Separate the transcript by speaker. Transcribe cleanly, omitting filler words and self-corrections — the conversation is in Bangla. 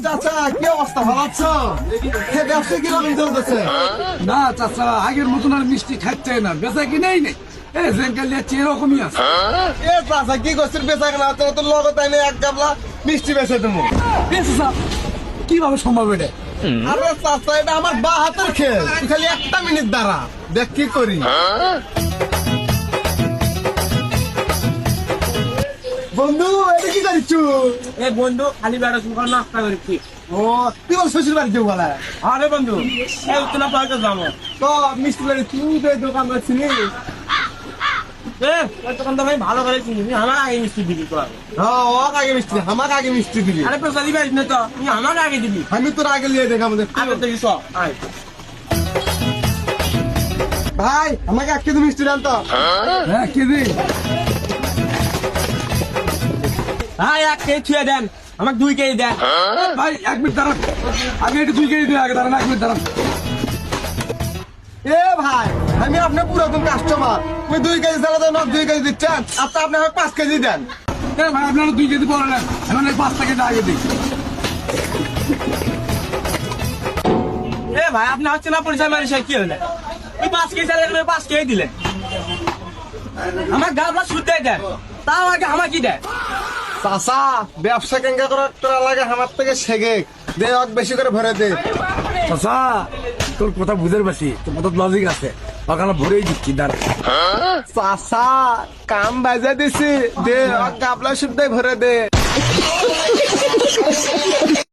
Speaker 1: চাচা কি অবস্থা, ভালো আছো? ব্যবসা কিরকম চলতেছে?
Speaker 2: না চাচা, আগের মতন আর মিষ্টি খাচ্ছে না, বেচা কিনেই নেই। জেঙ্কাল যাচ্ছে এরকমই আছে।
Speaker 1: চাচা কি করছিস, বেচা কেনা হচ্ছে তোর লগত আমি এক গাবলা মিষ্টি বেচে দেবো।
Speaker 2: চাচা কিভাবে সম্ভব এটা?
Speaker 1: আরে চাচা এটা আমার বা হাতের খেল, তুই খালি একটা মিনিট দাঁড়া, দেখ কি করি। বন্ধু এটা কি করিস?
Speaker 3: এ বন্ধু খালি বেড়া শুনবার নাস্তা করেছি।
Speaker 1: ও তুই বল শ্বশুর বাড়ি যাবো বলে?
Speaker 3: আরে বন্ধু এই উত্তরা পার্কে যাবো।
Speaker 1: তো মিষ্টি বাড়ি তুই তো এই দোকান করছিলি।
Speaker 3: ওই দোকান তো ভাই ভালো করে চিনি, আমার আগে মিষ্টি দিবি তো।
Speaker 1: হ্যাঁ ও আগে মিষ্টি, আমাকে আগে মিষ্টি দিবি।
Speaker 3: আরে পেশা দিবি না তো, তুই আমার আগে দিবি।
Speaker 1: আমি তোর আগে লিয়ে দেখ আমাদের।
Speaker 3: আগে থেকে সব
Speaker 1: ভাই আমাকে এক কেজি মিষ্টি দেন তো।
Speaker 2: হ্যাঁ কি দিই?
Speaker 3: হ্যাঁ 1 কেজি ছুঁয়ে দেন, আমাকে 2 কেজি দেন।
Speaker 2: ভাই 1 মিনিট দাঁড়ান, আগে একটু 2 কেজি দিন, আগে দাঁড়ান 1 মিনিট দাঁড়ান।
Speaker 1: এ ভাই আমি আপনার পুরাতন কাস্টমার, তুমি 2 কেজি চালা দেন, 2 কেজি দিচ্ছেন, আচ্ছা আপনি আমাকে 5 কেজি দেন।
Speaker 2: ভাই আপনারা 2 কেজি বলেন, এখন 5 কেজি আগে দিই।
Speaker 3: ভাই আপনি হচ্ছে না পরিচয় মানুষের কি হলে ওই 5 কেজি চালের 5 কেজি দিলেন, আমার গাবলা শুদ্ধ দেন, তাও আগে আমার কি দেয়?
Speaker 1: চাচা ব্যবসা কেঙ্গা করা লাগে আমার থেকে শেখে দে, অক বেশি করে ভরে দে।
Speaker 2: চাচা তোর কথা বুঝে পারছি, তোর মতো লজিক আছে, ওখানে ভরেই দিচ্ছি দাঁড়া।
Speaker 1: চাচা কাম বাজা দিছি দে, অক গাবলা শুদ্ধ ভরে দে।